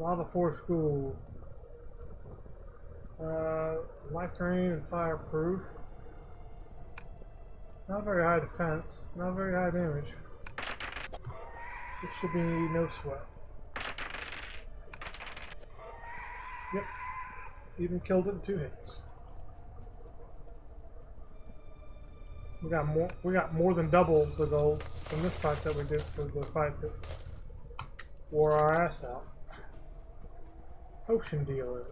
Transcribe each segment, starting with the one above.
Lava Force Ghoul. Life drain and fireproof. Not very high defense, not very high damage. This should be no sweat. Yep, even killed it in 2 hits. We got more than double the gold from this fight that we did for the fight that wore our ass out. Potion dealer.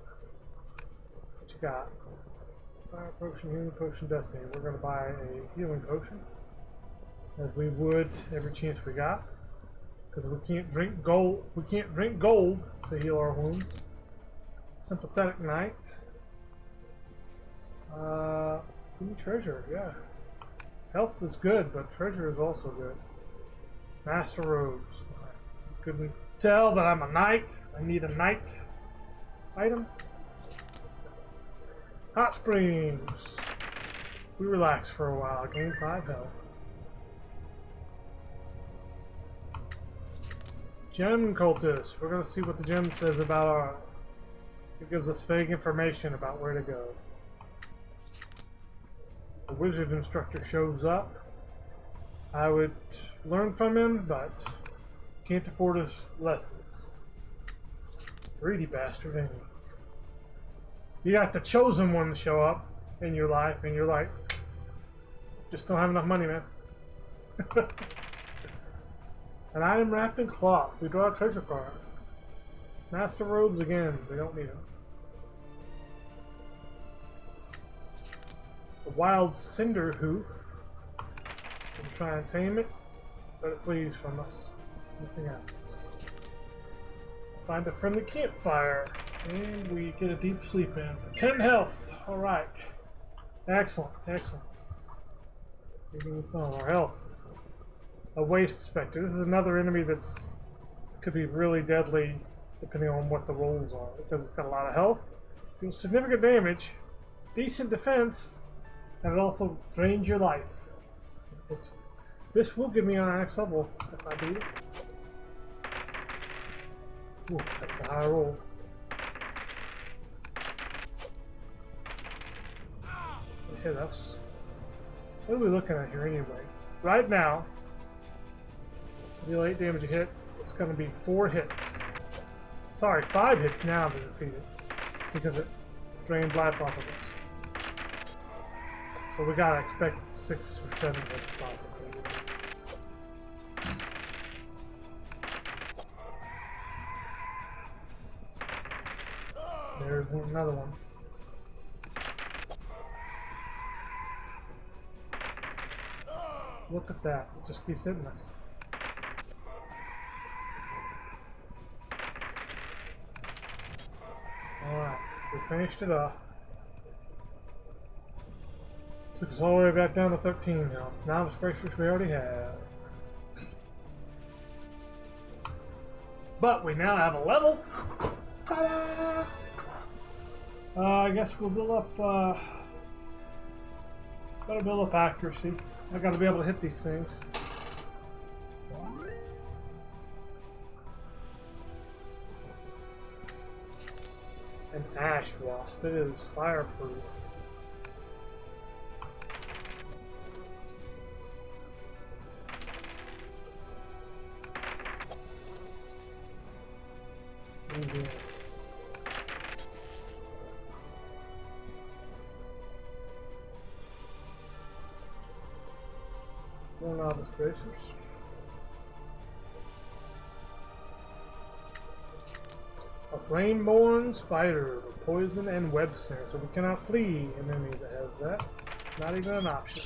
What you got? Fire potion, healing potion, destiny. We're gonna buy a healing potion, as we would every chance we got, because we can't drink gold. We can't drink gold to heal our wounds. Sympathetic knight. Give me treasure. Yeah. Health is good, but treasure is also good. Master robes. You couldn't tell that I'm a knight. I need a knight item. Hot springs. We relax for a while. Gain 5 health. Gem cultist. We're gonna see what the gem says about our. It gives us vague information about where to go. The wizard instructor shows up. I would learn from him, but can't afford his lessons. Greedy bastard, ain't he? You got the chosen one to show up in your life, and you're like, just don't have enough money, man. An item wrapped in cloth. We draw a treasure card. Master robes again. We don't need them. A wild cinder hoof. We'll try and tame it, but it flees from us. Nothing happens. Find a friendly campfire, and we get a deep sleep in for 10 health. All right, excellent, excellent. Giving us all our health. A waste specter. This is another enemy that's could be really deadly, depending on what the rolls are, because it's got a lot of health, deals significant damage, decent defense, and it also drains your life. This will give me on our next level if I beat it. Ooh, that's a high roll. It hit us. What are we looking at here anyway? Right now, deal 8 damage a hit. It's going to be 4 hits. Sorry, 5 hits now to defeat it, because it drained life off of us. So we gotta expect 6 or 7 hits possibly. There's another one. Look at that. It just keeps hitting us. Alright, we finished it off. Took us all the way back down to 13 health. Now the scrapers we already have. But we now have a level. Ta-da! I guess we'll build up, gotta build up accuracy. I gotta be able to hit these things. An ash wasp. It is fireproof. Easy. More novice bracers. A flame-born spider with poison and web snare, so we cannot flee an enemy that has that. Not even an option.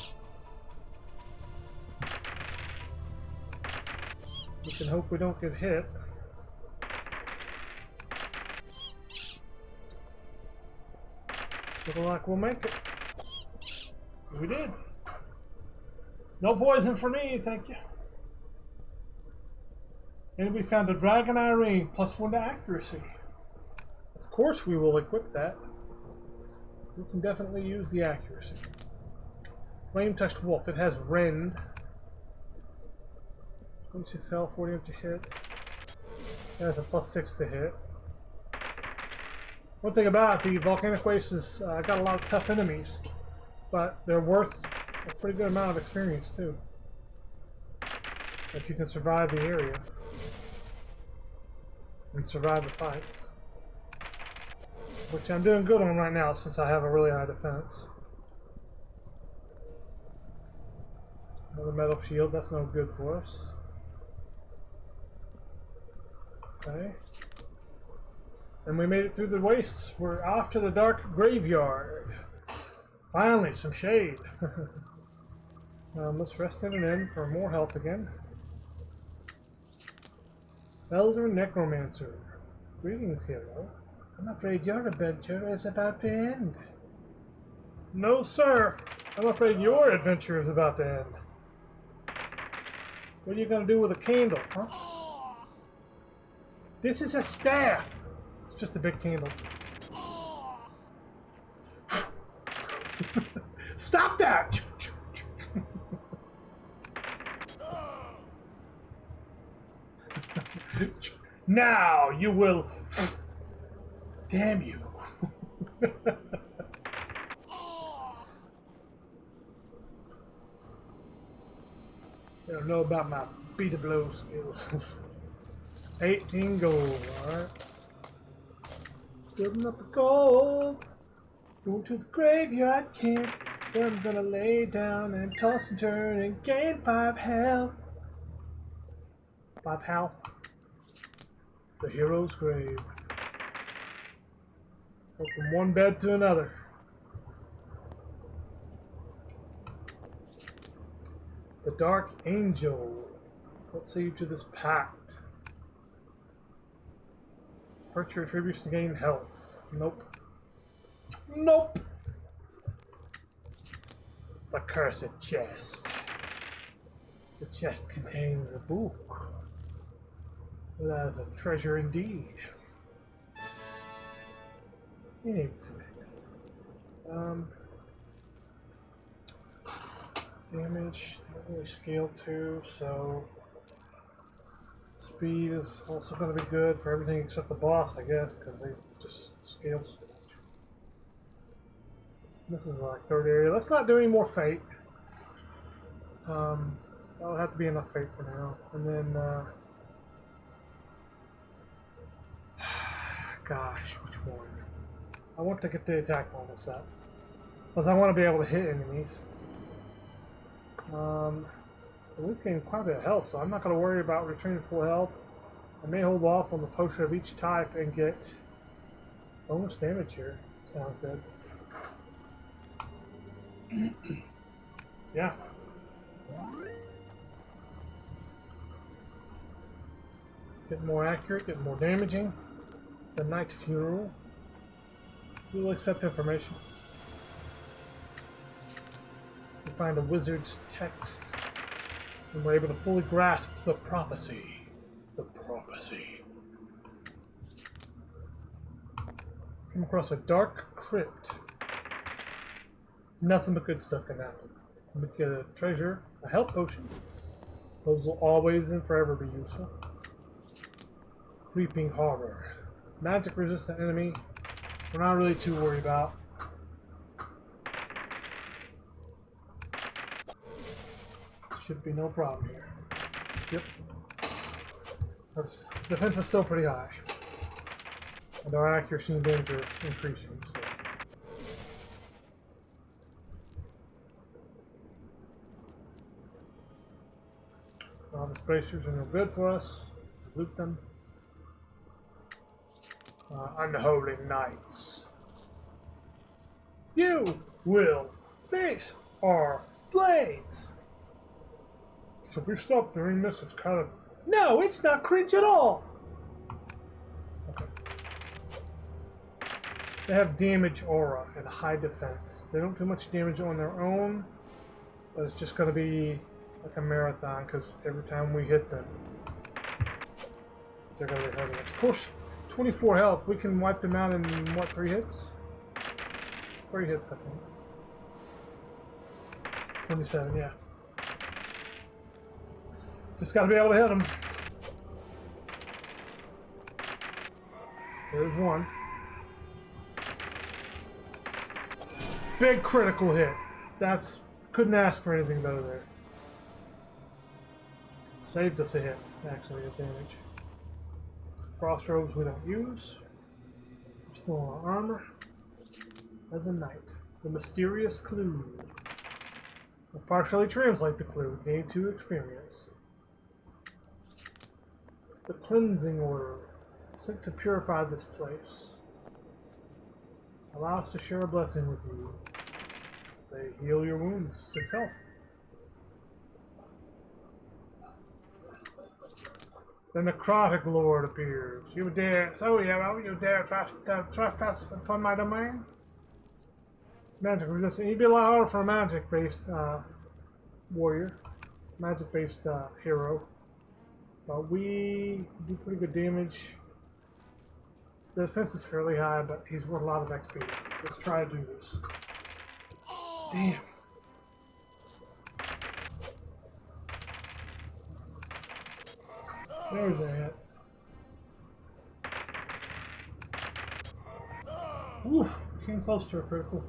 We can hope we don't get hit. Looking like we'll make it. We did. No poison for me, thank you. And we found a dragon eye ring, +1 to accuracy. Of course we will equip that. We can definitely use the accuracy. Flame touched wolf, it has rend. 26 health, 40 to hit. It has a +6 to hit. One thing about the volcanic waste is got a lot of tough enemies, but they're worth a pretty good amount of experience too. If you can survive the area and survive the fights. Which I'm doing good on right now since I have a really high defense. Another metal shield, that's no good for us. Okay. And we made it through the wastes. We're off to the dark graveyard. Finally, some shade. Let's rest in and in for more health again. Elder Necromancer. Greetings, hero. I'm afraid your adventure is about to end. No, sir. I'm afraid your adventure is about to end. What are you going to do with a candle, huh? This is a staff. It's just a big candle. Stop that! Now you will. Damn you. I don't know about my beat a blow skills. 18 gold, alright. Building up the gold. Going to the graveyard camp. Where I'm gonna lay down and toss and turn and gain 5 health. 5 health. The hero's grave. Go from one bed to another. The Dark Angel. Let's see you to this pact. Hurt your attributes to gain health. Nope. Nope. The cursed chest. The chest contains a book. That is a treasure indeed. Damage, don't really scale to, so speed is also going to be good for everything except the boss, I guess, because they just scale so much. This is like third area. Let's not do any more fate. That'll have to be enough fate for now. And then, gosh, which one? I want to get the attack bonus up. Because I want to be able to hit enemies. We've gained quite a bit of health, so I'm not going to worry about returning full health. I may hold off on the potion of each type and get bonus damage here. Sounds good. Yeah. Get more accurate, get more damaging. The Night Funeral. We will accept information. We find a wizard's text. And we're able to fully grasp the prophecy. The prophecy. Come across a dark crypt. Nothing but good stuff can happen. We get a treasure, a health potion. Those will always and forever be useful. Creeping horror. Magic resistant enemy. We're not really too worried about. Should be no problem here. Yep. Our defense is still pretty high. And our accuracy and damage are increasing, so. The spacers are no good for us. Loot them. Unholy knights. You will face our blades. Should we stop doing this? It's kind of... No, it's not cringe at all! Okay. They have damage aura and high defense. They don't do much damage on their own, but it's just going to be like a marathon, because every time we hit them, they're going to be hurting us. Of course, 24 health. We can wipe them out in, what, 3 hits? 3 hits, I think. 27, yeah. Just gotta be able to hit them. There's one. big critical hit. That's couldn't ask for anything better there. Saved us a hit, actually, of damage. Frost robes we don't use. Still on our armor. As a knight. The mysterious clue. I'll partially translate the clue. Gain 2 experience. The cleansing order. Sent to purify this place. Allow us to share a blessing with you. They heal your wounds. 6 health. The necrotic lord appears. You dare, you dare trespass upon my domain? Magic resistance. He'd be a lot harder for a magic-based warrior, magic-based hero. But we do pretty good damage. The defense is fairly high, but he's worth a lot of XP. Let's try to do this. Damn. There's a hit. Oof, came close to a critical.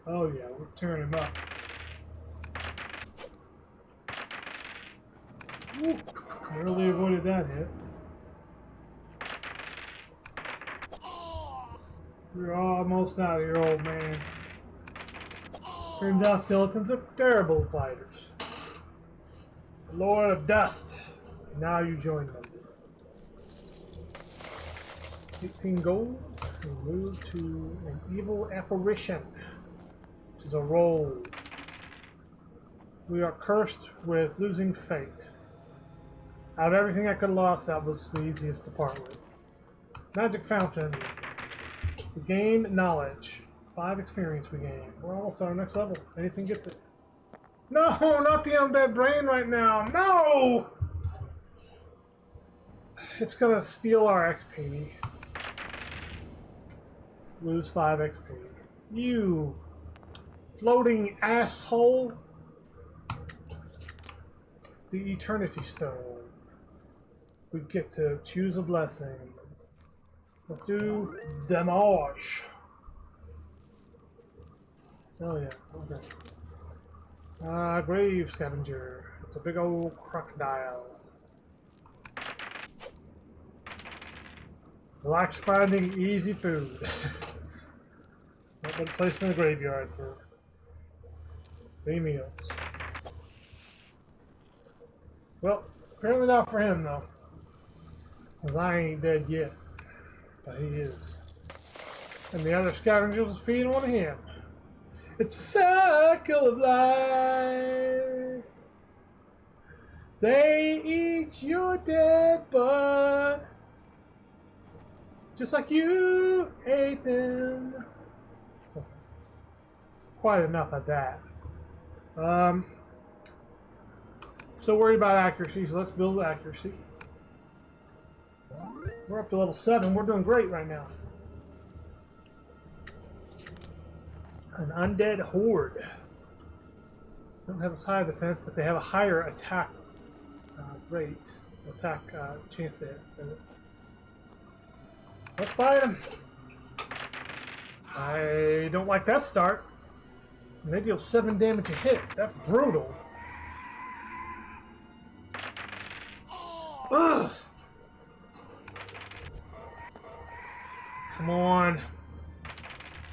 Oh yeah, we're tearing him up. Ooh, barely avoided that hit. You're almost out of here, old man. Turns out skeletons are terrible fighters. Lord of Dust. Now you join them. 18 gold. We move to an evil apparition, which is a roll. We are cursed with losing fate. Out of everything I could have lost, that was the easiest to part with. Magic Fountain. We gain knowledge. 5 experience we gain. We're almost at our next level. Anything gets it. No, not the undead brain right now. No! It's gonna steal our XP. Lose 5 XP. You floating asshole. The Eternity Stone. We get to choose a blessing. Let's do damage. Oh yeah, okay. Grave Scavenger. It's a big old crocodile. Likes finding easy food. Not been placed in the graveyard for 3 meals. Well, apparently not for him though. Because I ain't dead yet. But he is. And the other scavengers feed on him. It's a cycle of life. They eat your dead butt. Just like you ate them. Quite enough of that. So worried about accuracy, so let's build accuracy. We're up to level 7. We're doing great right now. An undead horde. They don't have as high defense, but they have a higher attack rate. Attack chance to hit. Let's fight them. I don't like that start. And they deal 7 damage a hit. That's brutal. Ugh. Come on.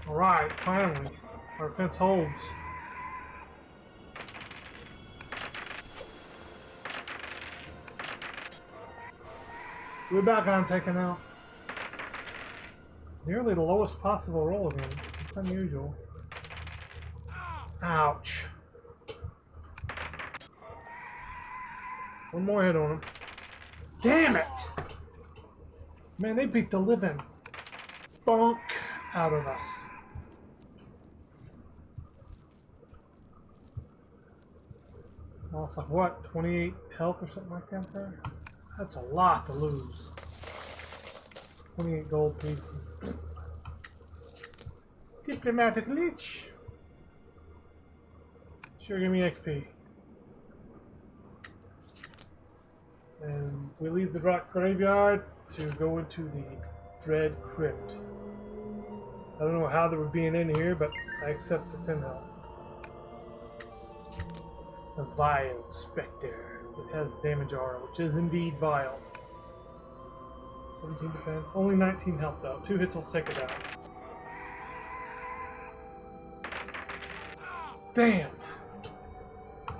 Alright, finally. Our defense holds. We're back on taken out. Nearly the lowest possible roll again. It's unusual. Ouch. One more hit on him. Damn it! Man, they beat the living funk out of us. Lost like what? 28 health or something like that there? That's a lot to lose. 28 gold pieces. Diplomatic leech. Sure, give me XP. And we leave the rock graveyard to go into the Dread Crypt. I don't know how they were being in here, but I accept the 10 health. A Vile Spectre. It has damage aura, which is indeed vile. 17 defense. Only 19 health, though. 2 hits will take it out. Damn!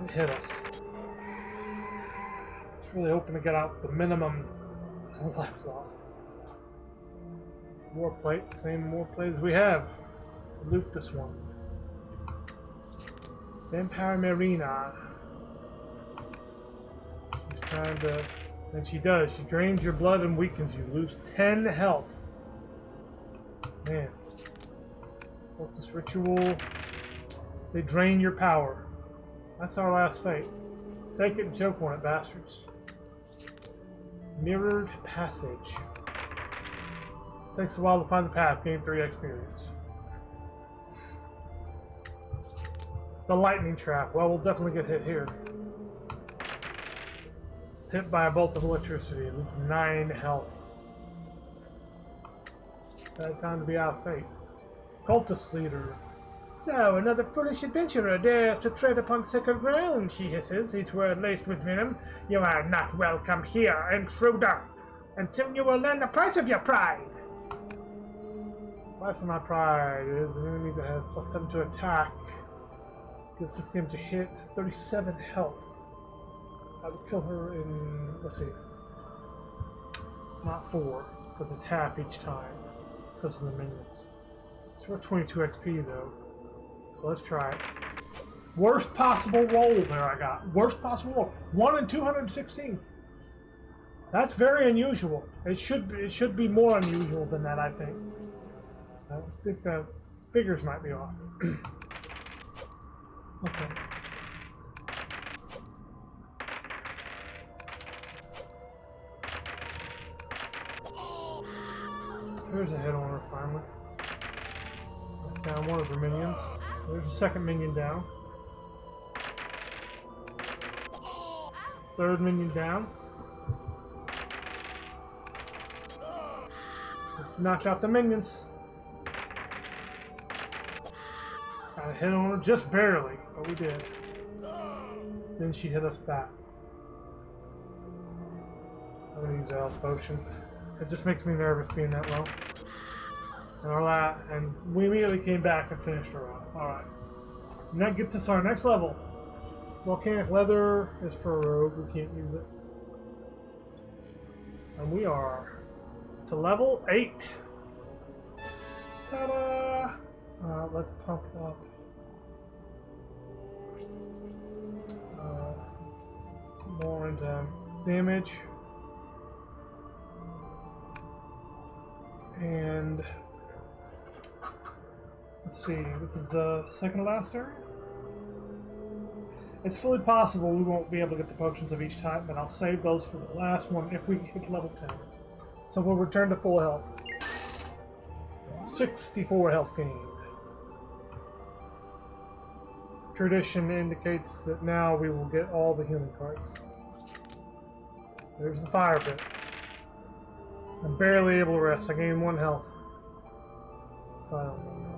It hit us. I was really hoping to get out the minimum life loss. War plate. Same war plate as we have. To loot this one. Vampire Marina. She's trying to... And she does. She drains your blood and weakens you. Lose 10 health. Man. What's this ritual? They drain your power. That's our last fate. Take it and choke on it, bastards. Mirrored Passage. Takes a while to find the path. Gain 3 experience. The lightning trap. Well, we'll definitely get hit here. Hit by a bolt of electricity. Lose 9 health. Bad time to be out of fate. Cultist leader. So, another foolish adventurer dares to tread upon sacred ground, she hisses, each word laced with venom. You are not welcome here, intruder, until you will learn the price of your pride. Price of my pride is an enemy that has +7 to attack. Gives 6 damage a hit, 37 health. I would kill her in, let's see, not 4, because it's half each time, because of the minions. So we're 22 XP though. So let's try it. Worst possible roll there I got. Worst possible roll. 1 in 216. That's very unusual. It should be more unusual than that, I think. I think the figures might be off. Okay. There's a hit on her finally. Down one of her minions. There's a second minion down. Third minion down. Let's knock out the minions. Got a hit on her just barely, but we did. Then she hit us back. I'm gonna use the health potion. It just makes me nervous being that low. And we immediately came back and finished her off. Alright. And that gets us our next level. Volcanic leather is for a rogue. We can't use it. And we are to level 8. Ta-da! Let's pump up. More into damage. And let's see, this is the second to last area? It's fully possible we won't be able to get the potions of each type, but I'll save those for the last one if we hit level 10. So we'll return to full health. 64 health gained. Tradition indicates that now we will get all the healing cards. There's the fire pit. I'm barely able to rest. I gained 1 health. So I don't know.